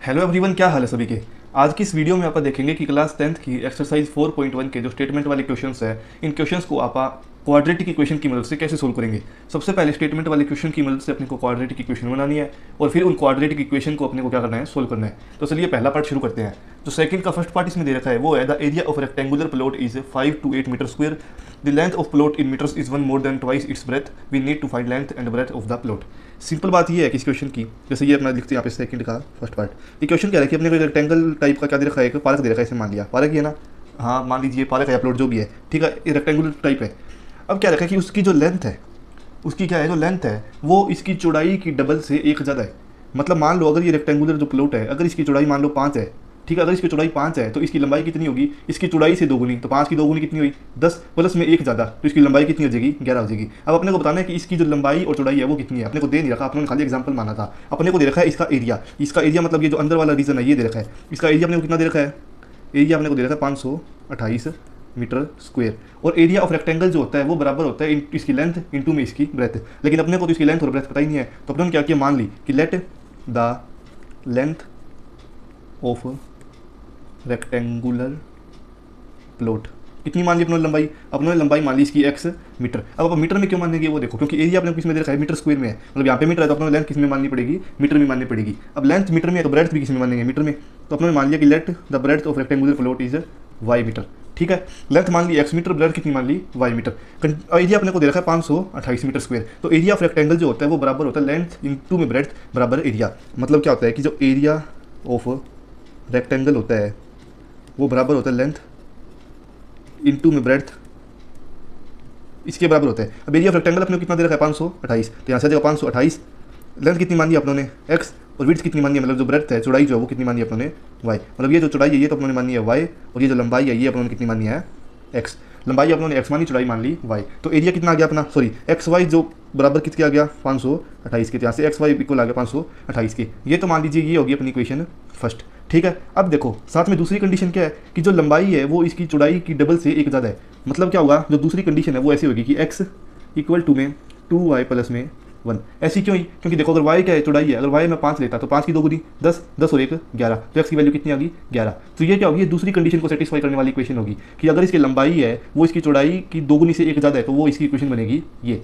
Hello everyone, क्या हाल है सभी के। आज की इस वीडियो में आप देखेंगे कि क्लास 10th की एक्सरसाइज 4.1 के जो स्टेटमेंट वाले क्वेश्चंस है, इन क्वेश्चंस को आप क्वाड्रेटिक इक्वेशन की मदद से कैसे सोल्व करेंगे। सबसे पहले स्टेटमेंट वाले क्वेश्चन की मदद से अपने को क्वाड्रेटिक इक्वेशन बनानी है और फिर उन क्वाड्रेटिक इक्वेशन को अपने को क्या करना है, सोल्व करना है। तो चलिए पहला पार्ट शुरू करते हैं। जो सेकंड का फर्स्ट पार्ट इसमें दे रखा है वो है the area of rectangular plot is 5 to 8 metre square. The length of plot in metres is 1 more than twice its breadth. We need to find length and breadth of the plot. Simple बात ये है कि इस question की, जैसे ये अपना लिखते हैं यहाँ पे सेकंड का फर्स्ट पार्ट, ये क्वेश्चन क्या है कि अपने को रेक्टेंगल टाइप का क्या दे रखा है, पार्क दे रखा है। इसे मान लिया पार्क ही है ना, हाँ मान लीजिए पार्क है, प्लॉट जो भी है, ठीक है, ये रेक्टेंगुलर टाइप है। अब क्या रखा है कि उसकी जो लेंथ है, उसकी क्या है, जो लेंथ है वो इसकी चौड़ाई की डबल से एक ज़्यादा है। मतलब मान लो अगर ये रेक्टेंगुलर जो प्लॉट है, अगर इसकी चौड़ाई मान लो 5 है, ठीक है, अगर इसकी चौड़ाई 5 है तो इसकी लंबाई कितनी होगी, इसकी चौड़ाई से दोगुनी, तो 5 की दोगुनी कितनी हुई 10, प्लस में एक ज़्यादा, तो इसकी लंबाई कितनी हो जाएगी 11 हो जाएगी। अब अपने को बताना है कि इसकी जो लंबाई और चौड़ाई है वो कितनी है। अपने को दे नहीं रखा, अपने खाली एग्जांपल माना था। अपने को दे रखा है इसका एरिया, इसका एरिया मतलब ये जो अंदर वाला रीजन है ये दे रखा है। इसका एरिया अपने को कितना दे रखा है, एरिया अपने को दे रखा है 528 मीटर स्क्वायर। और एरिया ऑफ रेक्टेंगल जो होता है वो बराबर होता है इसकी लेंथ इंटू में इसकी ब्रेथ। लेकिन अपने को तो इसकी लेंथ और ब्रेथ पता ही नहीं है, तो अपने क्या किया, मान ली कि let the length of rectangular plot कितनी मान ली अपने लंबाई, अपने लंबाई मान ली इसकी x मीटर। अब मीटर में क्यों मानेंगे वो देखो, क्योंकि एरिया अपने किस में दे रखा है, मीटर स्क्वायर में है। मतलब यहाँ पे मीटर है तो अपने लेंथ किस में माननी पड़ेगी, मीटर में माननी पड़ेगी। अब लेंथ मीटर में है तो ब्रेथ भी किस में मानेंगे, मीटर में। तो अपने मान लिया कि let the breadth of rectangular plot is y metre, ठीक है। लेंथ मान ली x मीटर, ब्रेथ कितनी मान ली y मीटर। एरिया अपने को दे रखा है 528 मीटर स्क्वायर। तो एरिया ऑफ रेक्टेंगल जो होता है वो बराबर होता है लेंथ इंटू में ब्रेथ बराबर एरिया। मतलब क्या होता है कि जो एरिया ऑफ रेक्टेंगल होता है वो बराबर होता है लेंथ इंटू में ब्रेथ, इसके बराबर होता है। अब एरिया ऑफ रेक्टेंगल अपने को कितना दे रखा है 528, तो यहाँ से जाएगा 528। लेंथ कितनी मान ली अपनों ने x, और विड्थ कितनी मानी है, मतलब जो ब्रेथ है, चौड़ाई जो है वो कितनी मानी है अपनों ने y। मतलब ये जो चौड़ाई है ये तो अपनों ने मानी है y, और ये जो लंबाई है ये अपनों ने कितनी मानी है x। लंबाई अपनों ने x मानी, चौड़ाई मान ली y। तो एरिया कितना आ गया अपना, सॉरी एक्स वाई जो बराबर कितने आ गया 528 के, यहाँ से एक्स वाई इक्वल आ गया 528 के। ये तो मान लीजिए ये होगी अपनी इक्वेशन फर्स्ट, ठीक है। अब देखो साथ में दूसरी कंडीशन क्या है कि जो लंबाई है वो इसकी चौड़ाई की डबल से एक ज़्यादा है। मतलब क्या होगा, जो दूसरी कंडीशन है वो ऐसी होगी कि x इक्वल टू में 2y प्लस में 1। ऐसी क्यों ही, क्योंकि देखो अगर y क्या है, चौड़ाई है, अगर y में 5 लेता तो 5 की दोगुनी 10, 10 और 1 11, तो x की वैल्यू कितनी आ गई 11। तो ये क्या होगी, ये दूसरी कंडीशन को सेटिस्फाई करने वाली इक्वेशन होगी कि अगर इसकी लंबाई है वो इसकी चौड़ाई की दोगुनी से एक ज़्यादा है, तो वो इसकी इक्वेशन बनेगी ये,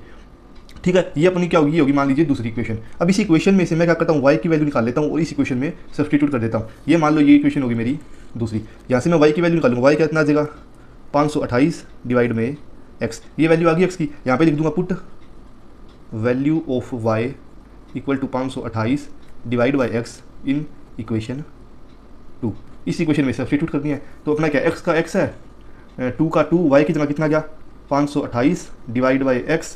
ठीक है। ये अपनी क्या होगी, ये होगी मान लीजिए दूसरी इक्वेशन। अब इस इक्वेशन में से मैं क्या करता हूँ, y की वैल्यू निकाल लेता हूँ और इस इक्वेशन में सब्स्टिट्यूट कर देता हूँ। ये मान लो ये इक्वेशन होगी मेरी दूसरी, यहाँ से मैं y की वैल्यू निकालूंगा। y क्या इतना आ जाएगा 528 डिवाइड में x, ये वैल्यू आ गई x की। यहाँ पे लिख दूंगा put value of y equal to 528 divide by x in equation 2। इस इक्वेशन में सब्स्टिट्यूट करनी है। तो अपना क्या x का x है 2 का 2, y की जगह कितना गया 528 डिवाइड बाई x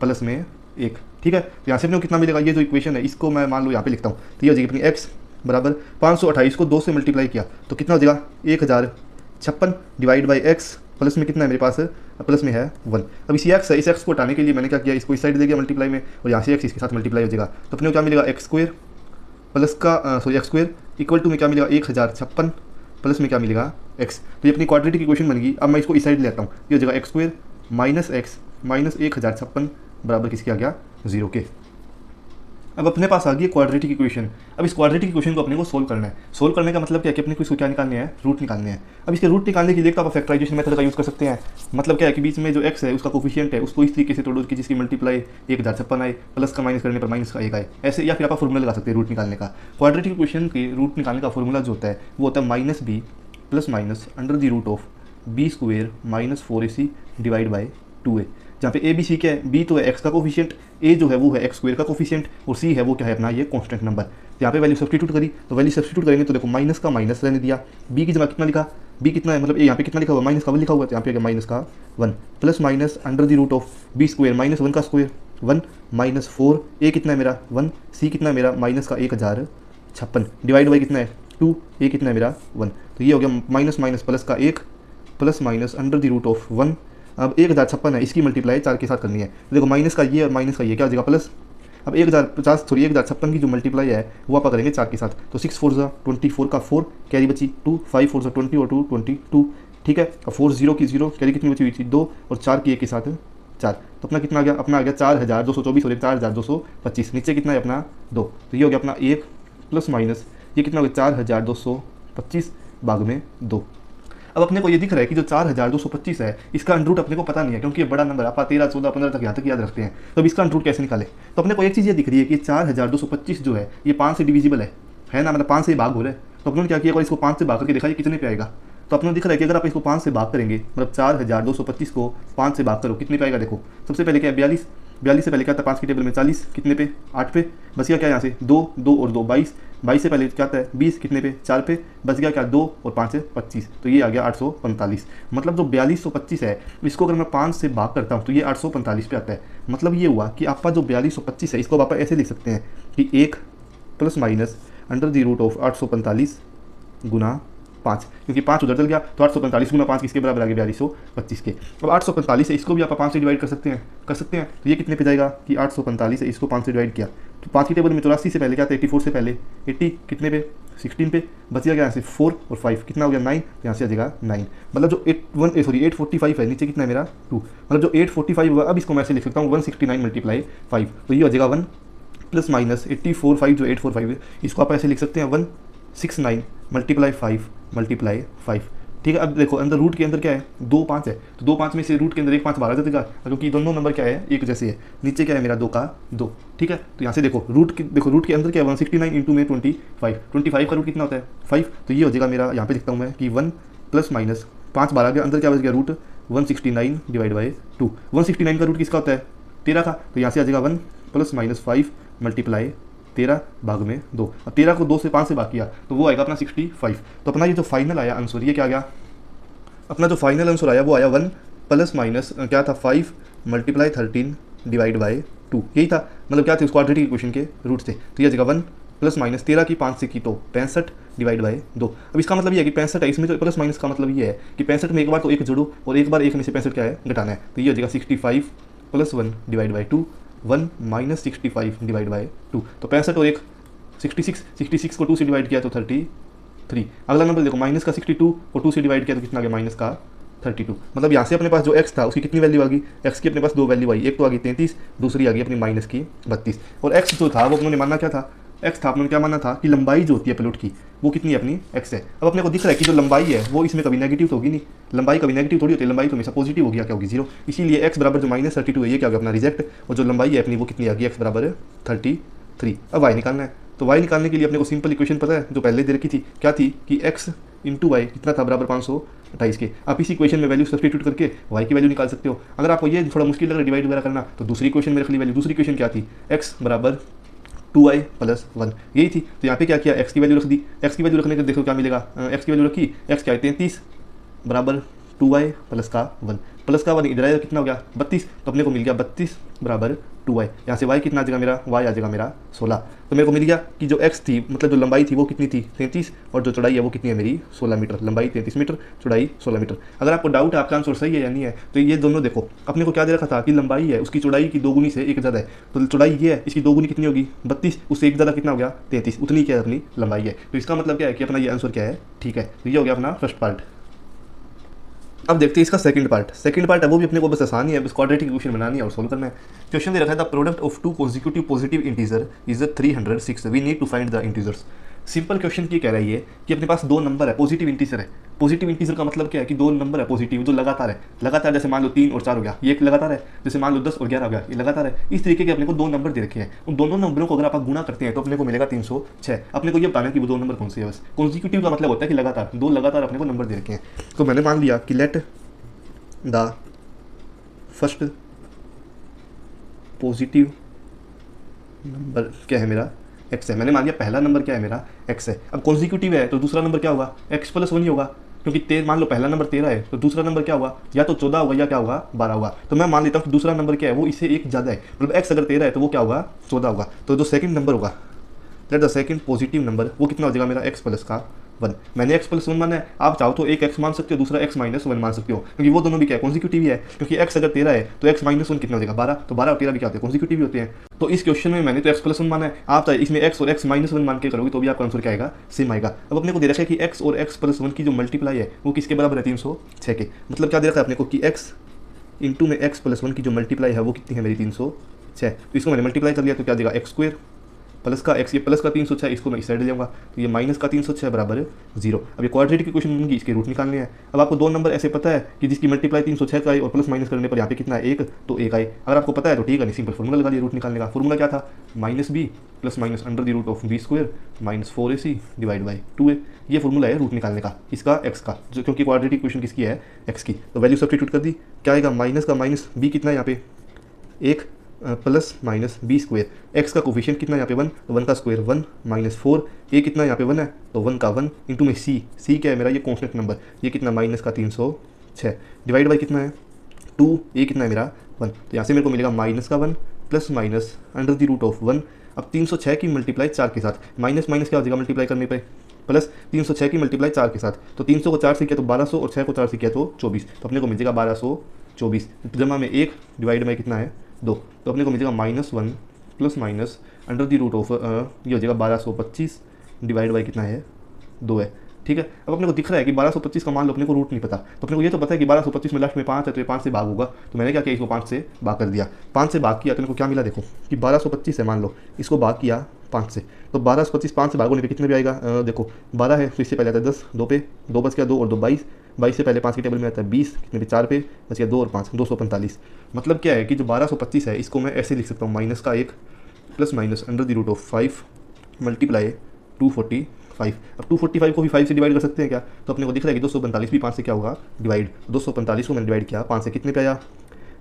प्लस में 1, ठीक है। तो यहाँ से अपने को कितना मिलेगा, ये जो इक्वेशन है इसको मैं मान लो यहाँ पे लिखता हूँ। तो ये हो जाएगी अपनी x बराबर 528 को 2 से मल्टीप्लाई किया तो कितना हो जाएगा 1056 डिवाइड बाई x प्लस में कितना है मेरे पास, प्लस में है 1। अब इसी x है, इस x को हटाने के लिए मैंने क्या किया, इसको इस साइड दे दिया मल्टीप्लाई में, और यहाँ से x इसके साथ मल्टीप्लाई हो जाएगा। तो अपने को क्या मिलेगा x स्क्वायर प्लस का sorry x square equal to में क्या मिलेगा 1056 प्लस में क्या मिलेगा x। तो ये अपनी क्वाड्रेटिक इक्वेशन बन गई। अब मैं इसको इस साइड ले आता हूँ, ये हो जाएगा x square minus x minus 1056 बराबर किसके आ गया 0 के। अब अपने पास आ गई क्वाड्रेटिक इक्वेशन। अब इस क्वाड्रेटिक इक्वेशन को अपने को सोल्व करना है। सोल्व करने का मतलब क्या है कि अपने को इसको क्या निकालने हैं, रूट निकालने हैं। अब इसके रूट निकालने के लिए तो आप फैक्टराइजेशन मेथड का यूज़ कर सकते हैं। मतलब क्या है कि बीच में जो x है उसका कोफिशिएंट है उसको इस तरीके से तोड़ो कि जिसकी मल्टीप्लाई 1056 आए, प्लस का माइनस करने पर माइनस का 1 आए, ऐसे। या फिर आप फॉर्मूला लगा सकते हैं रूट निकालने का। क्वाड्रेटिक इक्वेशन के रूट निकालने का फॉर्मूला जो होता है वो होता है -b plus minus under the root of b square minus 4ac divide by 2a। जहाँ पे a b c क्या है, b तो है x का कोफिशिएंट, a जो है वो है x स्क्वायर का कोफिशिएंट, और c है वो क्या है अपना ये कांस्टेंट नंबर। यहाँ पे वैल्यू सब्स्टिट्यूट करी, तो वैल्यू सब्स्टिट्यूट करेंगे तो देखो माइनस का माइनस रहने दिया, b की जगह कितना लिखा, b कितना है, मतलब यहाँ पे कितना लिखा हुआ माइनस का 1 लिखा हुआ है, तो यहाँ पे माइनस का 1 plus minus under the root of b square minus 1 का स्क्वायर 1 माइनस 4, a कितना है मेरा 1, c कितना है मेरा माइनस का 1056 डिवाइड बाई कितना है 2, a कितना है मेरा 1। तो ये हो गया माइनस माइनस प्लस का 1 plus minus under the root of 1। अब 1056 है, इसकी मल्टीप्लाई 4 के साथ करनी है। तो देखो माइनस का ये और माइनस का ये क्या हो जाएगा प्लस। अब 1056 की जो मल्टीप्लाई है वो आप करेंगे 4 के साथ, तो 6 4 24 का 4 कैरी बची 2, 5 4 20 और 2 22, ठीक है। अब 4 0 की 0 कैरी कितनी बची हुई थी 2, और 4 की 1 के साथ 4, तो अपना कितना आ गया, अपना आ गया 4224 और 4225। नीचे कितना है अपना 2, तो ये हो गया अपना 1 प्लस माइनस ये कितना हो गया 4225 भाग में 2। अब अपने को ये दिख रहा है कि जो 4225 है इसका अंडर रूट अपने को पता नहीं है, क्योंकि ये बड़ा नंबर आप 13 14 15 तक यहाँ तक याद रखते हैं, तो अब इसका अंडर रूट कैसे निकाले। तो अपने को एक चीज़ ये दिख रही है कि 4225 जो है ये 5 से डिविजिबल है ना, मतलब 5 से भाग हो रहा है। तो अपने क्या किया, अगर इसको 5 से भाग करके देखा ये कितने पे आएगा। तो अपने दिख रहा है कि अगर आप इसको 5 से भाग करेंगे, मतलब 4225 को 5 से भाग करो कितने पे आएगा। देखो सबसे पहले क्या है 42 से पहले क्या था 5 की टेबल में 40 कितने पे 8 पे, बस क्या यहाँ से 2 और 2 22 से पहले क्या आता है 20 कितने पे 4 पे, बस क्या 2 और 5 से 25, तो ये आ गया 845। मतलब जो 4225 है इसको अगर मैं 5 से भाग करता हूँ तो ये 845 पे आता है। मतलब ये हुआ कि आपका जो 4225 है इसको आप ऐसे लिख सकते हैं कि 1 plus minus under the root of 845 गुना 5, क्योंकि 5 उधर चल गया तो 845 गुना 5 किसके बराबर आ गया 4225 के। अब 845 है इसको भी आप 5 से डिवाइड कर सकते हैं। तो ये कितने पे जाएगा कि 845 है इसको 5 से डिवाइड किया तो 5 की टेबल में 84 से पहले क्या था 84 से पहले 80 कितने पे 16 पे, बच गया यहाँ से 4 और 5 कितना हो गया 9, यहाँ से आ जाएगा 9। मतलब जो 845 है नीचे कितना है मेरा 2, मतलब जो 845 होगा अब इसको मैं ऐसे लिख सकता हूँ 169 मल्टीप्लाई 5, तो ये हो जाएगा 1 प्लस माइनस 845 जो 845 है इसको आप ऐसे लिख सकते हैं 169 मल्टीप्लाई 5 ठीक है। अब देखो अंदर रूट के अंदर क्या है 2 5 है, तो 2 5 में से रूट के अंदर 1 5 बाहर आ जाएगा, क्योंकि दोनों नंबर क्या है एक जैसे है। नीचे क्या है मेरा 2 का 2, ठीक है। तो यहाँ से देखो रूट के अंदर क्या है 169 इंटू में 25 का रूट कितना होता है 5, तो ये हो जाएगा मेरा यहाँ पे लिखता हूँ मैं कि 1 प्लस माइनस 5 बाहर आ गया, अंदर क्या बच गया रूट 169 डिवाइड बाई 2। 169 का रूट किसका होता है 13 का, तो यहाँ से आ जाएगा 1 प्लस माइनस 5 मल्टीप्लाई 13 भाग में 2। अब 13 को 2 से 5 से भाग किया तो वो आएगा अपना 65। तो अपना ये जो फाइनल आया आंसर ये क्या गया, अपना जो फाइनल आंसर आया वो आया 1 प्लस माइनस क्या था 5 मल्टीप्लाई 13 डिवाइड बाई 2, यही था। मतलब क्या थे उस क्वाड्रेटिक इक्वेशन के रूट थे। तो ये जगह 1 प्लस माइनस 13 की 5 से की तो 65 डिवाइड बाई 2। अब इसका मतलब ये है कि 65 है, इसमें जो प्लस माइनस का मतलब ये है कि 65 में एक बार तो एक जोड़ो और एक बार एक में से 65 क्या है घटाना है। तो ये हो जाएगा 65 plus 1 divide by 2 1 minus 65 divide by 2, तो 65 और एक 66 को 2 से डिवाइड किया तो 33। अगला नंबर देखो माइनस का 62 को 2 से डिवाइड किया तो कितना आ गया माइनस का 32। मतलब यहाँ से अपने पास जो x था उसकी कितनी वैल्यू आ गई, x की अपने पास 2 वैल्यू आई, एक तो आ गई 33, दूसरी आ गई अपनी माइनस की 32। और x जो था वो अपने मानना क्या था, x था अपने क्या मानना था कि लंबाई जो होती है प्लॉट की वो कितनी है अपनी x है। अब अपने को दिख रहा है कि जो लंबाई है वो इसमें कभी नेगेटिव तो होगी नहीं, लंबाई कभी नेगेटिव थोड़ी होती है, लंबाई तो हमेशा पॉजिटिव होगी, क्या होगी 0, इसीलिए x बराबर जो माइनस 32 है ये क्या होगा अपना रिजेक्ट, और जो लंबाई है अपनी वो कितनी आ गई x बराबर 33। अब y निकालना है, तो y निकालने के लिए अपने को सिंपल इक्वेशन पता है जो पहले दे रखी थी, क्या थी कि x इंटू वाई कितना था बराबर 528 के। आप इसी इक्वेशन में वैल्यू सब्सटीट्यूट करके y की वैल्यू निकाल सकते हो। अगर आपको ये थोड़ा मुश्किल लग रहा है डिवाइड वगैरह करना तो दूसरी इक्वेशन में रख ली वैल्यू। दूसरी इक्वेशन क्या थी x बराबर 2y प्लस 1, यही थी। तो यहाँ पे क्या किया x की वैल्यू रख दी, x की वैल्यू रखने के देखो क्या मिलेगा, x की वैल्यू रखी, x क्या है 33 बराबर 2y प्लस का 1 इधर आएगा कितना हो गया 32, तो अपने को मिल गया 32 बराबर 2y। यहाँ से y कितना आ जाएगा मेरा, y आ जाएगा मेरा 16। तो मेरे को मिल गया कि जो x थी मतलब जो लंबाई थी वो कितनी थी 33, और जो चौड़ाई है वो कितनी है मेरी 16 मीटर, लंबाई 33 मीटर चौड़ाई 16 मीटर। अगर आपको डाउट है आपका आंसर सही है या नहीं है तो ये दोनों देखो, अपने को क्या दे रखा था कि लंबाई है उसकी चौड़ाई की 2 गुनी से 1 ज़्यादा है, तो चौड़ाई ये है इसकी 2 गुनी कितनी होगी 32, उससे 1 ज़्यादा कितना हो गया 33, उतनी क्या है अपनी लंबाई है। तो इसका मतलब क्या है कि अपना ये आंसर क्या है ठीक है। तो ये हो गया अपना फर्स्ट पार्ट। अब देखते हैं इसका सेकंड पार्ट है वो भी अपने को बस आसानी है, बस क्वाड्रेटिक इक्वेशन बनानी है और सोल्व करना है। क्वेश्चन दे रखा है the product of 2 consecutive positive integer is 306, we need to find the integers. Simple question की कह रही है कि अपने पास 2 नंबर है पॉजिटिव इंटीजर है। पॉजिटिव इंटीजर का मतलब क्या है कि 2 नंबर है पॉजिटिव जो लगातार है, लगातार जैसे मान लो 3 और 4 हो गया, ये एक लगातार है, जैसे मान लो 10 और 11 हो गया, ये लगातार है। इस तरीके के अपने को 2 नंबर दे रखे हैं, उन दोनों नंबरों को अगर आप गुणा करते हैं तो अपने को मिलेगा 306। अपने को ये बताना है कि वो 2 नंबर कौन से है। बस कॉन्जिक्यूटिव का मतलब होता है कि लगातार 2 लगातार अपने को नंबर दे रखे हैं। तो मैंने मान लिया कि let the first positive number क्या है मेरा x है, मैंने मान लिया पहला नंबर क्या है मेरा x है। अब कॉन्जिक्यूटिव है तो दूसरा नंबर क्या होगा x प्लस 1 ही होगा, क्योंकि मान लो पहला नंबर 13 है तो दूसरा नंबर क्या होगा या तो 14 होगा या क्या होगा 12 होगा। तो मैं मान लेता हूँ कि दूसरा नंबर क्या है वो इससे 1 ज़्यादा है, मतलब x अगर 13 है तो वो क्या होगा 14 होगा। तो जो सेकंड नंबर होगा let the second positive number वो कितना हो जाएगा मेरा x प्लस का 1। मैंने x प्लस 1 माना है, आप चाहो तो एक x मान सकते हो, दूसरा x माइनस 1 मान सकते हो, क्योंकि वो दोनों भी क्या है कॉन्जिक्यूटिव ही है। क्योंकि x अगर 13 है तो x माइनस 1 कितना हो जाएगा 12, तो 12 और 13 भी क्या होते हैं कॉन्जिक्यूटिव ही होते हैं। तो इस क्वेश्चन में मैंने तो x प्लस 1 माना है, आप चाहे इसमें x और x माइनस 1 मान के करोगे तो भी आपका आंसर क्या आएगा सेम आएगा। अब अपने को दे रखा है कि x और x प्लस 1 की जो मल्टीप्लाई है वो किसके बराबर है 306 के। मतलब क्या दे रखा है अपने को कि x इंटू में x प्लस 1 की जो मल्टीप्लाई है वो कितनी है मेरी 306। तो इसको मैंने मल्टीप्लाई कर लिया तो क्या देगा x स्क्वायर प्लस का x, ये प्लस का 306 इसको मैं इस साइड ले जाऊँगा, तो ये माइनस का 306 बराबर 0। अब ये क्वाड्रेटिक इक्वेशन बनेगी, इसके रूट निकालने हैं। अब आपको दो नंबर ऐसे पता है कि जिसकी मल्टीप्लाई 306 का है और प्लस माइनस करने पर यहाँ पे कितना है 1, तो 1 आए। अगर आपको पता है तो ठीक है, नहीं सिंपल फॉर्मूला लगा लिया रूट निकालने का। फॉर्मूला क्या था, minus B plus minus under the root of B square minus 4ac divide by 2a। ये फॉर्मूला है रूट निकालने का, इसका x का, जो क्योंकि क्वाड्रेटिक इक्वेशन किसकी है, x की। तो वैल्यू सब्स्टिट्यूट कर दी, क्या आएगा माइनस का माइनस b कितना है यहाँ पे 1 plus minus B square, X का कोफिशिएंट कितना है यहाँ पे 1, तो 1 का स्क्वायर 1 माइनस 4, ए कितना यहाँ पे 1 है तो 1 का 1 इंटू में सी क्या है मेरा, ये कॉन्स्टेंट नंबर, ये कितना माइनस का 306 डिवाइड बाई कितना है 2, ए कितना है मेरा 1, तो यहाँ से मेरे को मिलेगा माइनस का 1 plus minus under the root of 1। अब 306 की मल्टीप्लाई 4 के साथ, माइनस माइनस क्या हो जाएगा मल्टीप्लाई करने पे, प्लस 306 की मल्टीप्लाई 4 के साथ, तो 300 को 4 से किया तो 1200 और 6 को 4 से किया तो 24, तो अपने को मिल जाएगा 1224 जमा में 1 डिवाइड में कितना है 2, तो अपने को मिल जाएगा -1 plus minus under the root of ये हो जाएगा 1225 डिवाइड बाई कितना है 2 है। ठीक है, अब अपने को दिख रहा है कि 1225 का मान लो, अपने को रूट नहीं पता, तो अपने को ये तो पता है कि 1225 में लास्ट में 5 है, तो ये 5 से भाग होगा, तो मैंने क्या किया इसको 5 से भाग कर दिया। 5 से भाग किया तो मेरे को क्या मिला, देखो कि 1225 है, मान लो इसको भाग किया 5 से, तो 1225 5 से भाग होने पे कितने भी आएगा, देखो 12 है तो इससे पहले आता है 10, 2 पे 2 बच गया 2 और 2 22, 22 से पहले 5 के टेबल में आता है 20, कितने पे 4 पे बच गया 2 और 5 245। मतलब क्या है कि जो 1225 है इसको मैं ऐसे लिख सकता हूँ माइनस का 1 plus minus under the root of 5 multiply 245। अब 245 को भी 5 से डिवाइड कर सकते हैं क्या, तो अपने को दिख रहा है कि 245 भी 5 से क्या होगा डिवाइड, 245 को मैंने डिवाइड किया 5 से, कितने पे आया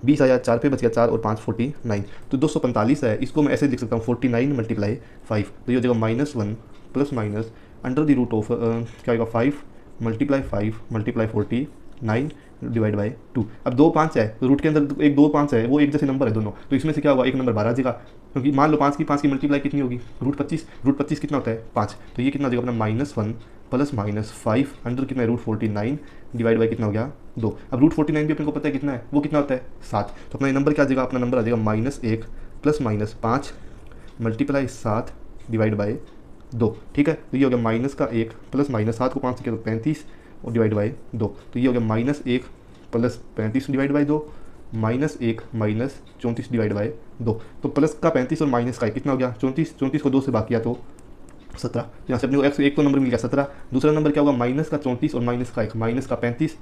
20 आया, 4 पे बच गया 4 और 5 49, तो 245 है, इसको मैं ऐसे लिख सकता हूँ 49 मल्टीप्लाई 5, तो ये हो जाएगा -1 plus minus under the root of क्या होगा 5 मल्टीप्लाई 5 मल्टीप्लाई 49 डिवाइड बाई 2। अब 2 5 है तो रूट के अंदर एक 2 5 है, वो एक जैसे नंबर है दोनों, तो इसमें से क्या होगा एक नंबर 12 आ जाएगा, क्योंकि मान लो 5 की मल्टीप्लाई कितनी होगी रूट 25 कितना होता है 5, तो ये कितना हो जाएगा अपना -1 प्लस माइनस 5 अंडर कितना है रूट 49 डिवाइड बाई कितना हो गया 2। अब रूट 49 भी अपने को पता है कितना है, वो कितना होता है 7, तो अपना नंबर क्या आ जाएगा, अपना नंबर आ जाएगा -1 plus minus 5 multiply 7 divide by 2। ठीक है, तो ये हो गया माइनस का 1 प्लस माइनस 7 को 5 से किया तो 35 और डिवाइड बाई 2, तो ये हो गया -1 plus 35 divide by 2 -1 minus 34 divide by 2, तो प्लस का 35 और माइनस का कितना हो गया 34 को 2 से भाग किया तो 17, यहाँ से अपने को एक तो नंबर मिल गया 17, दूसरा नंबर क्या होगा माइनस का 34 और माइनस का 1 माइनस का 35,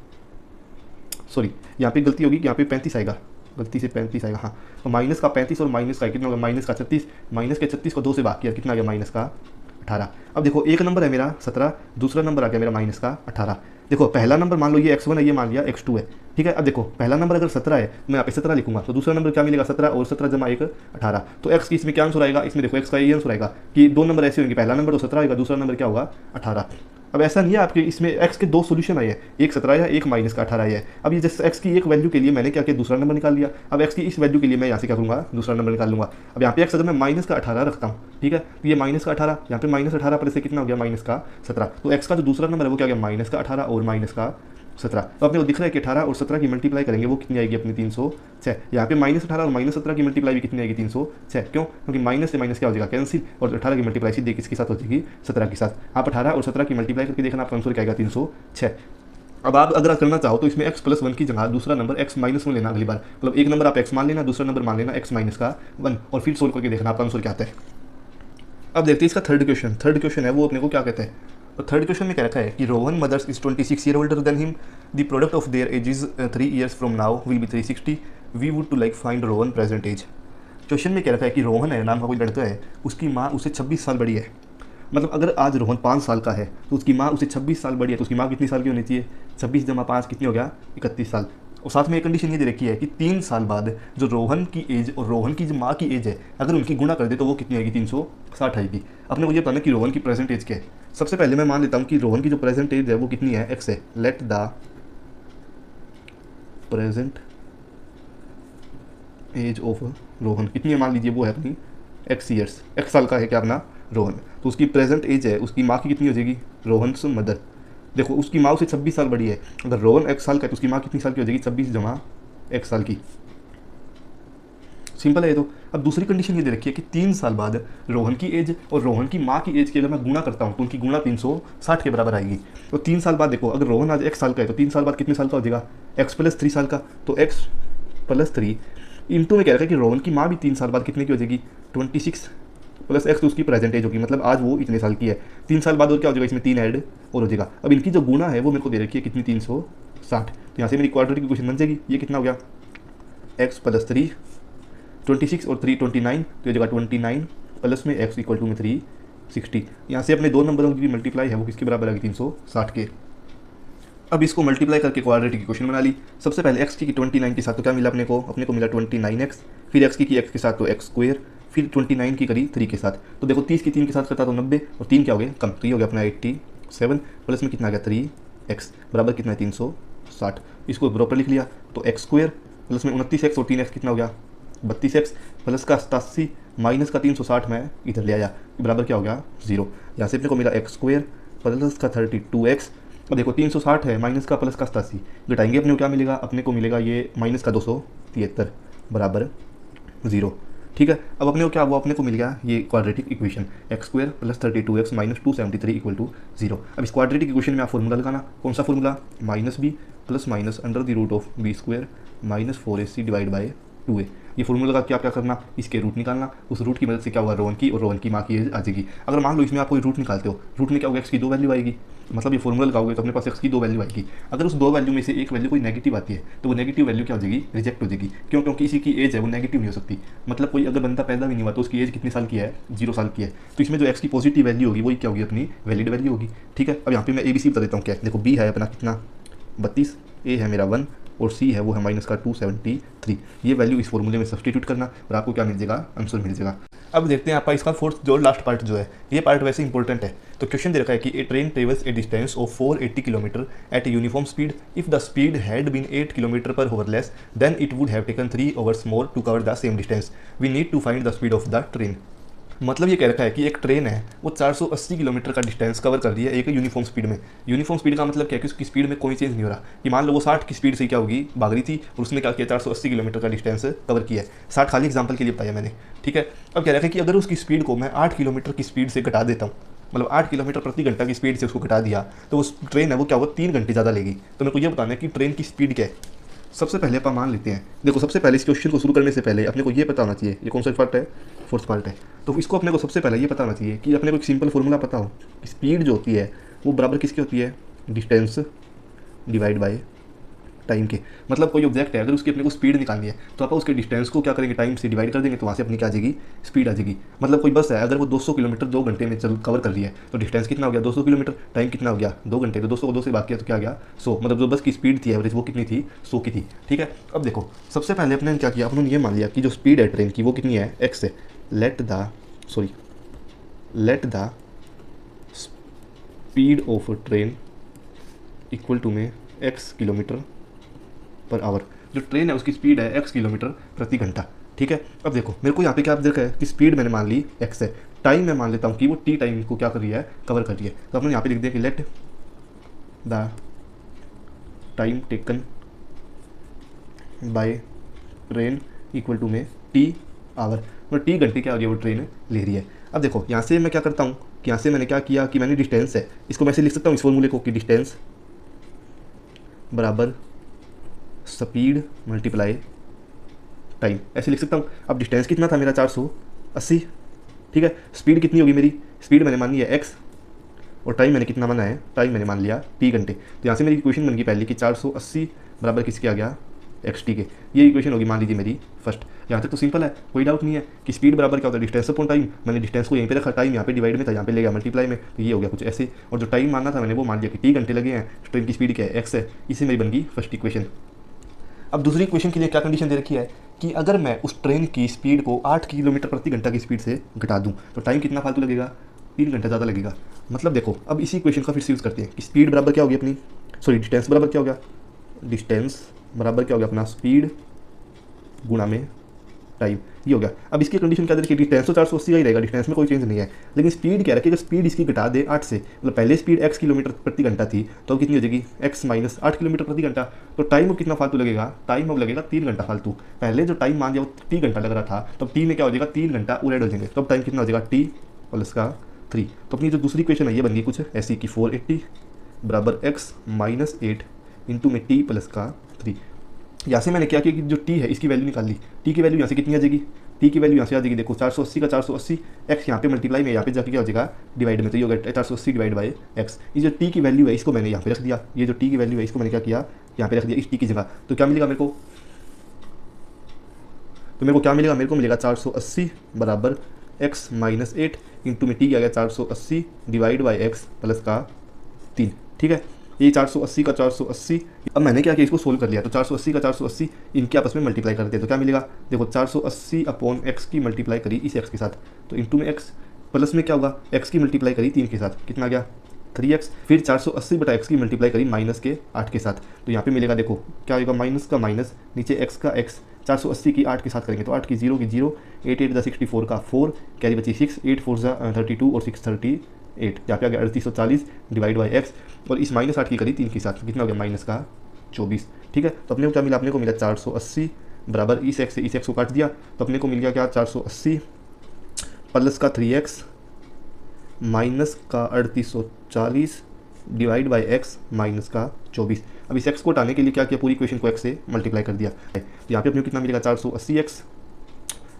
सॉरी यहाँ पे गलती होगी, यहाँ पे 35 आएगा, गलती से 35 आएगा, हाँ, तो माइनस का 35 और माइनस का कितना होगा माइनस का 36, माइनस के 36 को 2 से भाग किया कितना आ गया माइनस का 18। अब देखो एक नंबर है मेरा 17, दूसरा नंबर आ गया मेरा माइनस का 18। देखो पहला नंबर मान लो ये x1 है, ये मान लिया x2 है, ठीक है। अब देखो पहला नंबर अगर 17 है मैं यहाँ पे 17 लिखूंगा, तो दूसरा नंबर क्या मिलेगा 17 और 17 जमा 1 18, तो x की इसमें क्या आंसर आएगा, इसमें देखो x का ये आंसर आएगा कि दो नंबर ऐसे होंगे, पहला नंबर तो 17 होगा, दूसरा नंबर क्या होगा 18। अब ऐसा नहीं है आपके इसमें x के दो सोल्यूशन आए हैं, एक 17 है एक माइनस का 18 है। अब ये जैसे x की एक वैल्यू के लिए मैंने क्या किया दूसरा नंबर निकाल लिया, अब x की इस वैल्यू के लिए मैं यहाँ से क्या करूँगा दूसरा नंबर निकाल लूँगा। अब यहाँ पे x अगर मैं माइनस का 18 रखता हूँ, ठीक है, तो ये माइनस का 18, यहाँ पे माइनस 18 पर से कितना हो गया माइनस का 17, तो x का जो दूसरा नंबर है वो क्या गया माइनस का 18 और माइनस का 17। तो अपने को दिख रहा है कि 18 और 17 की मल्टीप्लाई करेंगे वो कितनी आएगी अपनी 306। यहाँ पे -18 और -17 की मल्टीप्लाई भी कितनी आएगी 306, क्यों, क्योंकि माइनस से माइनस क्या हो जाएगा कैंसिल, और 18 की मल्टीप्लाई सीधे किसके साथ हो जाएगी 17 के साथ। आप 18 और 17 की मल्टीप्लाई करके देखना आपका आंसर क्या आएगा 306। अब आप अगर करना चाहो तो इसमें x+1 की जगह दूसरा नंबर x-1 लेना अगली बार, मतलब एक नंबर आप x मान लेना, दूसरा नंबर मान लेना x-1 और फिर सोल्व करके देखना आपका आंसर क्या आता है। अब देखते हैं इसका थर्ड क्वेश्चन है वो अपने को क्या कहते हैं। तो थर्ड क्वेश्चन में क्या रखा है कि Rohan mothers is 26 year older than him, the product of their age is 3 years from now will be 360, we would to like find Rohan present age. Question में क्या रखा है कि रोहन है नाम का कोई लड़का है, उसकी माँ उससे 26 साल बड़ी है, मतलब अगर आज रोहन 5 साल का है तो उसकी माँ उससे 26 साल बड़ी है, तो उसकी माँ कितनी साल की होनी चाहिए 26 जमा 5 कितनी हो गया 31 साल। और साथ में एक कंडीशन ये दे रखी है कि 3 साल बाद जो रोहन की एज और रोहन की जो माँ की एज है अगर उनकी गुणा कर दे तो वो कितनी आएगी 360 आएगी। अपने को ये बताना कि रोहन की प्रेजेंट एज क्या है। सबसे पहले मैं मान लेता हूँ कि रोहन की जो प्रेजेंट एज है वो कितनी है x है, let the present age of Rohan कितनी है मान लीजिए वो है अपनी x ईयर्स, x साल का है क्या अपना रोहन, तो उसकी प्रेजेंट एज है उसकी माँ की कितनी हो जाएगी रोहन्स मदर। देखो उसकी माँ उससे 26 साल बड़ी है, अगर रोहन x साल का है तो उसकी माँ कितनी साल की हो जाएगी 26 जमा x साल की, सिंपल है ये तो। अब दूसरी कंडीशन ये दे रखी है कि 3 साल बाद रोहन की एज और रोहन की माँ की एज के अगर मैं गुणा करता हूँ तो उनकी गुणा 360 के बराबर आएगी। तो 3 साल बाद देखो अगर रोहन आज x साल का है तो 3 साल बाद कितने साल का हो जाएगा x+3 साल का, तो x+3 इंटू में क्या रखा है कि रोहन की माँ भी 3 साल बाद कितने की हो जाएगी 26 प्लस एक्स तो उसकी प्रेजेंट एज होगी, मतलब आज वो इतने साल की है। 3 साल बाद और क्या हो जाएगा, इसमें 3 ऐड और हो जाएगा। अब इनकी जो गुणा है वो मेरे को दे रखी है कितनी, 360। तो यहाँ से मेरी क्वाड्रेटिक इक्वेशन बन जाएगी। ये कितना हो गया, एक्स प्लस 3 26 और 3 29, तो ये जगह 29 प्लस में एक्स इक्वल टू में 360। यहाँ से अपने दो नंबरों की मल्टीप्लाई है वो किसके बराबर आएगी, 360 के। अब इसको मल्टीप्लाई करके क्वाड्रेटिक इक्वेशन बना ली। सबसे पहले एक्स की 29 के साथ तो क्या मिला अपने को मिला 29x, फिर एक्स की एक्स के साथ तो एक्स स्क्वायर, फिर 29 की करी 3 के साथ। तो देखो 30 की 3 के साथ करता तो 90 और 3 क्या हो गया कम, तो ये हो गया अपना 87 प्लस में कितना आ गया 3x बराबर कितना है 360। इसको प्रॉपर लिख लिया तो एक्स स्क्वायर प्लस में 29x और 3x कितना हो गया 32x प्लस का 87 माइनस का 360 में इधर ले आया बराबर क्या हो गया 0। यहाँ से अपने को मिला एक्स स्क्वायर प्लस का 32x और देखो 360 है माइनस का प्लस का 87 घटाएंगे अपने को क्या मिलेगा, अपने को मिलेगा ये माइनस का 273 बराबर 0। ठीक है, अब अपने को क्या हुआ, अपने को मिल गया ये quadratic equation X square plus 32x minus 273 equal to 0। अब इस क्वाड्रेटिक इक्वेशन में आप फॉर्मूला लगाना, कौन सा formula, minus B plus minus under the root of B square minus 4ac divide by 2a। ये फॉर्मूला लगा के आप क्या करना, इसके रूट निकालना, उस रूट की मदद से क्या होगा रोहन की और रोहन की माँ की एज आ जाएगी। अगर मान लो इसमें आप कोई रूट निकालते हो, रूट में क्या होगा एक्स की 2 वैल्यू आएगी, मतलब ये फॉर्मूला लगाओगे तो अपने पास एक्स की 2 वैल्यू आएगी। अगर उस 2 वैल्यू में से एक वैल्यू कोई नेगेटिव आती है तो वो नेगेटिव वैल्यू क्या हो जाएगी, रिजेक्ट हो जाएगी। क्यों, क्योंकि इसी की एज है वो नेगेटिव नहीं हो सकती। मतलब कोई अगर बंदा पैदा भी नहीं हुआ तो उसकी एज कितने साल की है, 0 साल की है। तो इसमें जो एक्स की पॉजिटिव वैल्यू होगी वही क्या होगी, अपनी वैलिड वैल्यू होगी। ठीक है, अब यहाँ पे मैं ABC बता देता हूँ क्या। देखो बी है अपना कितना 32, ए है मेरा 1 और सी है वो है माइनस का 273। ये वैल्यू इस फॉर्मूले में सब्सटीट्यूट करना और आपको क्या मिल जाएगा, आंसर मिल जाएगा। अब देखते हैं आपका इसका फोर्थ जो लास्ट पार्ट जो है, ये पार्ट वैसे इंपॉर्टेंट है। तो क्वेश्चन दे रखा है कि a train travels a distance of 480 kilometre at a uniform speed. If the speed had been 8 kilometre per hour less than it would have taken 3 hours more to cover the same distance. We need to find the speed of the train. मतलब ये कह रखा है कि एक train है वो 480 kilometre का डिस्टेंस कवर कर रही है एक यूनिफॉर्म स्पीड में। यूनिफॉर्म स्पीड का मतलब क्या है कि उसकी स्पीड में कोई चेंज नहीं हो रहा। कि मान लो वो 60 की स्पीड से क्या होगी भाग रही थी और उसने क्या किया 480 किलोमीटर का डिस्टेंस कवर किया है। 60 खाली एग्जाम्पल के लिए बताया मैंने। ठीक है, अब कह रखा है कि अगर उसकी स्पीड को मैं 8 किलोमीटर की स्पीड से घटा देता हूँ, मतलब 8 किलोमीटर प्रति घंटा की स्पीड से उसको घटा दिया तो उस ट्रेन है वो क्या होगा 3 घंटे ज़्यादा लेगी। तो मेरे को ये बताना है कि ट्रेन की स्पीड क्या है। सबसे पहले अपन मान लेते हैं, देखो सबसे पहले इस क्वेश्चन को शुरू करने से पहले अपने को ये पता होना चाहिए, ये कौन सा पार्ट है, फोर्थ पार्ट है। तो इसको अपने को सबसे पहले ये पता होना चाहिए कि अपने को एक सिंपल फॉर्मूला पता हो कि स्पीड जो होती है वो बराबर किसकी होती है, डिस्टेंस डिवाइड बाय टाइम के। मतलब कोई ऑब्जेक्ट है अगर उसकी अपने को स्पीड निकालनी है तो आप उसके डिस्टेंस को क्या करेंगे, टाइम से डिवाइड कर देंगे तो वहाँ से अपनी क्या आ जाएगी, स्पीड आ जाएगी। मतलब कोई बस है अगर वो 200 किलोमीटर 2 घंटे में चल कवर कर रही है तो डिस्टेंस कितना हो गया 200 किलोमीटर, टाइम कितना हो गया 2 घंटे। तो 200 को 2 से बात किया तो क्या आ गया 100। मतलब जो बस की स्पीड थी एवरेज वो कितनी थी 100 की थी। ठीक है, अब देखो सबसे पहले अपने क्या किया, अपने ये मान लिया कि जो स्पीड है ट्रेन की वो कितनी है एक्स है। Let the speed of train equal to में एक्स किलोमीटर पर आवर। जो ट्रेन है उसकी स्पीड है x किलोमीटर प्रति घंटा। ठीक है, अब देखो मेरे को यहाँ पे क्या देखा है कि स्पीड मैंने मान ली x है, टाइम मैं मान लेता हूँ कि वो t टाइम को क्या कर रही है, कवर कर रही है। तो अपने यहाँ पे लिख दिया कि let the time taken by train equal to में t आवर, मतलब t घंटे क्या हो रही है वो ट्रेन ले रही है। अब देखो यहाँ से मैं क्या करता हूँ कि यहाँ से मैंने क्या किया कि मैंने डिस्टेंस है इसको मैं ऐसे लिख सकता हूँ इस फॉर्मूले को कि डिस्टेंस बराबर स्पीड मल्टीप्लाई टाइम, ऐसे लिख सकता हूँ। अब डिस्टेंस कितना था मेरा 480। ठीक है, स्पीड कितनी होगी मेरी, स्पीड मैंने मानी है x और टाइम मैंने कितना माना है, टाइम मैंने मान लिया t घंटे। तो यहाँ से मेरी इक्वेशन बन गई पहले कि 480 बराबर किसके आ गया xt के। ये इक्वेशन होगी मान लीजिए मेरी फर्स्ट। यहाँ तक तो सिंपल है, कोई डाउट नहीं है कि स्पीड बराबर क्या होता है डिस्टेंस अपॉन टाइम। मैंने डिस्टेंस को यहीं पे रखा, टाइम यहाँ पे डिवाइड में था, यहाँ पे ले गया मल्टीप्लाई में, तो ये हो गया कुछ ऐसे। और जो टाइम मानना था मैंने वो मान लिया कि t घंटे लगे हैं, ट्रेन की स्पीड क्या है x है। इसी मेरी बन गई फर्स्ट इक्वेशन। अब दूसरी इक्वेशन के लिए क्या कंडीशन दे रखी है कि अगर मैं उस ट्रेन की स्पीड को 8 किलोमीटर प्रति घंटा की स्पीड से घटा दूं तो टाइम कितना फालतू लगेगा, 3 घंटा ज़्यादा लगेगा। मतलब देखो अब इसी इक्वेशन का फिर से यूज़ करते हैं कि स्पीड बराबर क्या होगी अपनी, डिस्टेंस बराबर क्या हो गया, डिस्टेंस बराबर क्या हो गया अपना स्पीड गुणा में टाइम, ये हो गया। अब इसकी कंडीशन क्या देखिए, डिस्टेंस तो 480 का ही रहेगा, डिस्टेंस में कोई चेंज नहीं है, लेकिन स्पीड क्या रखिए, अगर स्पीड इसकी घटा दे 8 से, मतलब पहले स्पीड x किलोमीटर प्रति घंटा थी तो अब कितनी हो जाएगी x माइनस 8 किलोमीटर प्रति घंटा। तो टाइम अब कितना फालतू लगेगा, टाइम अब लगेगा 3 घंटा फालतू। पहले जो टाइम मान दिया वो t घंटा लग रहा था, तो t में क्या हो जाएगा 3 घंटा और ऐड हो जाएंगे, तो अब टाइम कितना हो जाएगा t प्लस का 3। तो अपनी जो दूसरी इक्वेशन है ये बन गई कुछ ऐसी कि 480 बराबर x माइनस 8 इंटू में t प्लस का 3। यहाँ से मैंने क्या किया कि जो t है इसकी वैल्यू निकाल ली, t की वैल्यू यहाँ से कितनी आ जाएगी टी की वैल्यू यहाँ से आ जाएगी, देखो 480 का 480, एक्स यहाँ पे मल्टीप्लाई में यहाँ पे जाके क्या हो जाएगा डिवाइड में, तो ये होगा 480 डिवाइड बाई एक्स। ये जो टी की वैल्यू है इसको मैंने यहाँ पे रख दिया, ये जो टी की वैल्यू है इसको मैंने क्या किया यहाँ पे रख दिया इस टी की जगह। तो क्या मिलेगा मेरे को, तो मेरे को क्या मिलेगा, मेरे को मिलेगा 480 बराबर एक्स माइनस 8 इंटू में टी आ गया 480 डिवाइड बाई एक्स प्लस का 3। ठीक है, ये 480 का 480, अब मैंने क्या किया इसको सोल्व कर लिया, तो 480 का 480 इनके आपस में मल्टीप्लाई करते हैं तो क्या मिलेगा, देखो 480 अपॉन एक्स की मल्टीप्लाई करी इस एक्स के साथ, तो इंटू में एक्स प्लस में क्या होगा एक्स की मल्टीप्लाई करी 3 के साथ, कितना आ गया 3x, फिर 480 बटा एक्स की मल्टीप्लाई करी माइनस के 8 के साथ, तो यहाँ पे मिलेगा देखो क्या होगा माइनस का माइनस, नीचे एक्स का एक्स, 480 की 8 के साथ करेंगे तो 8 की 0 की 0, 8 8 64 का 4, कैरी बची 6, 8 4 32 और 6 38, यहाँ पे आ गया 3840 डिवाइड बाई एक्स, और इस माइनस 8 की करी 3 के साथ, कितना हो गया माइनस का 24। ठीक है, तो अपने को क्या मिला, अपने को मिला 480 बराबर इस एक्स से इस एक्स को काट दिया, तो अपने को मिल गया क्या 480 प्लस का 3x माइनस का 3840 डिवाइड बाई एक्स माइनस का 24। अब इस एक्स को हटाने के लिए क्या किया, पूरी इक्वेशन को एक्स से मल्टीप्लाई कर दिया। यहाँ पे अपने को कितना मिलेगा 480x,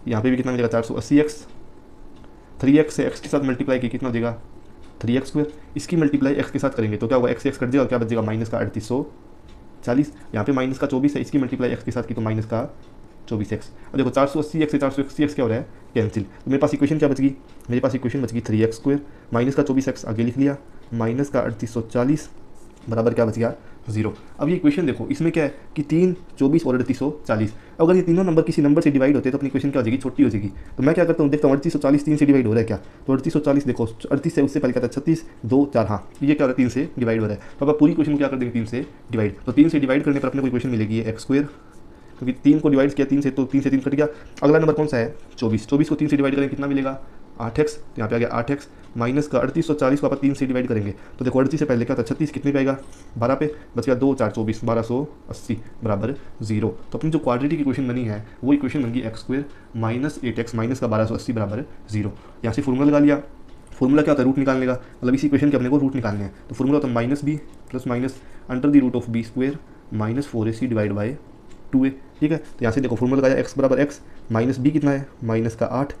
यहाँ पे भी कितना मिलेगा 480x, 3x से x के साथ मल्टीप्लाई की कितना हो जाएगा 3x², इसकी मल्टीप्लाई x के साथ करेंगे तो क्या होगा x से x कट जाएगा, क्या बचेगा माइनस का 3840, यहाँ पे माइनस का 24 है, इसकी मल्टीप्लाई x के साथ की तो माइनस का 24x। अब देखो 480x से 480x क्या हो रहा है कैंसिल, तो मेरे पास इक्वेशन क्या बच गई, मेरे पास इक्वेशन बच गई 3x² माइनस का 24x आगे लिख लिया, माइनस का 3840 बराबर क्या बच गया 0। अब ये इक्वेशन देखो इसमें क्या है कि 3, 24 और 3840, अगर ये तीनों नंबर किसी नंबर से डिवाइड होते हैं तो अपनी इक्वेशन क्या हो जाएगी छोटी हो जाएगी। तो मैं क्या करता हूँ, देखता हूँ 3840 3 से डिवाइड हो रहा है क्या, तो 3840 देखो 38 से उससे पहले क्या था 36 2 4, हाँ ये क्या हो रहा है 3 से डिवाइड हो रहा है, तो अब पूरी इक्वेशन को क्या कर देंगे 3 से डिवाइड, तो 3 से डिवाइड करने पर अपने को इक्वेशन मिलेगी x², क्योंकि 3 को डिवाइड किया 3 से तो 3 से 3 कट गया। अगला नंबर कौन सा है 24, 24 को 3 से डिवाइड करेंगे कितना मिलेगा 8x, तो यहाँ पे आ गया 8x माइनस का 3840 को आप 3 से डिवाइड करेंगे तो देखो 38 से पहले क्या था 36, कितने पे आएगा 12 पे, बच गया 2 4 24 1280 बराबर 0। तो अपनी जो क्वाड्रेटिक इक्वेशन बनी है वो इक्वेशन बन गई x² माइनस 8x माइनस का 1280 बराबर 0। यहाँ से फॉर्मूला लगा लिया, फॉर्मूला क्या होता है रूट निकालने का, मतलब इस इक्वेशन के अपने को रूट निकालने हैं, तो फॉर्मूला होता है minus B plus minus under the root of b² minus 4ac divide by 2a। ठीक है, तो यहाँ से देखो फॉर्मूला लगाया x बराबर x माइनस b कितना है माइनस का 8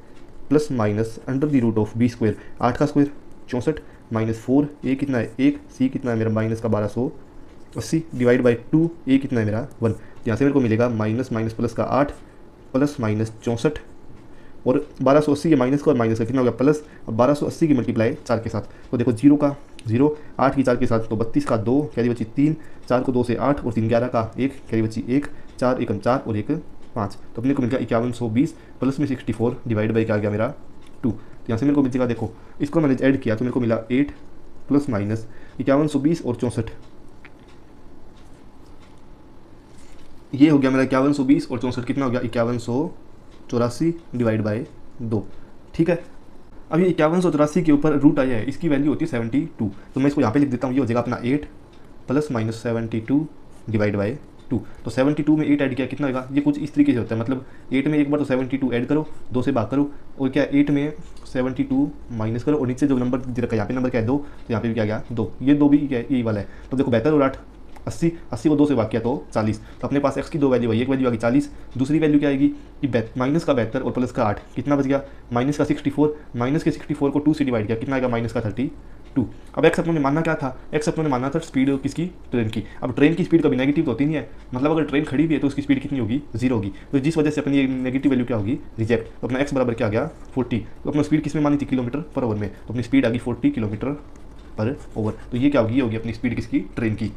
plus minus under the root of b², 8 का स्क्वायर 64 माइनस 4, a कितना है 1, c कितना है मेरा माइनस का 1280 डिवाइड बाई 2, a कितना है मेरा 1। यहाँ से मेरे को मिलेगा माइनस माइनस प्लस का 8 प्लस माइनस 64 और 1280 के माइनस का और माइनस का कितना हो गया प्लस, और 1280 की मल्टीप्लाई 4 के साथ, तो देखो 0 का 0, 8 की 4 के साथ तो 32 का 2, कैरी बची 3, 4 को 2 से 8 और 3 11 का 1, कैरी बची 1, 4 1 4 और 1 5, तो अपने को मिल गया 5120 प्लस में 64 डिवाइड बाई क्या आ गया मेरा 2। तो यहाँ से मेरे को मिल जाएगा, देखो इसको मैंने ऐड किया तो मेरे को मिला 8 प्लस माइनस 5120 और 64, ये हो गया मेरा 5120 और 64 कितना हो गया 5184 डिवाइड बाई 2। ठीक है, अब ये 5184 के ऊपर रूट आया है, इसकी वैल्यू होती है 72, तो मैं इसको यहाँ पे लिख देता हूँ, ये हो जाएगा अपना 8 प्लस माइनस 72 डिवाइड बाई 2। तो 72 में 8 ऐड किया कितना होगा, ये कुछ इस तरीके से होता है, मतलब 8 में एक बार तो 72 ऐड करो 2 से भाग करो, और क्या 8 में 72 माइनस करो और नीचे जो नंबर दे रखा है यहाँ पे नंबर क्या है 2, तो यहाँ पे भी क्या गया 2, ये 2 भी क्या है यही वाला है। तो देखो 72 और 8 80, 80 को 2 से भाग किया तो 40, तो अपने पास x की 2 वैल्यू है, एक वैल्यू आ गई 40, दूसरी वैल्यू क्या आएगी कि माइनस का 72 और प्लस का 8 कितना बच गया माइनस का 64, माइनस के 64 को 2 से डिवाइड किया कितना आएगा माइनस का 32। अब x अपनों ने मानना क्या था, x अपनों ने मानना था स्पीड किसकी ट्रेन की। अब ट्रेन की स्पीड कभी नेगेटिव तो होती नहीं है, मतलब अगर ट्रेन खड़ी भी है तो उसकी स्पीड कितनी होगी 0 होगी, तो जिस वजह से अपनी ये नेगेटिव वैल्यू क्या होगी रिजेक्ट। तो अपना x बराबर क्या आ गया 40, तो अपना स्पीड किस में मानी थी किलोमीटर पर आवर में, तो अपनी स्पीड आ गई 40 किलोमीटर पर आवर, तो ये क्या होगी, ये होगी अपनी स्पीड किसकी ट्रेन की।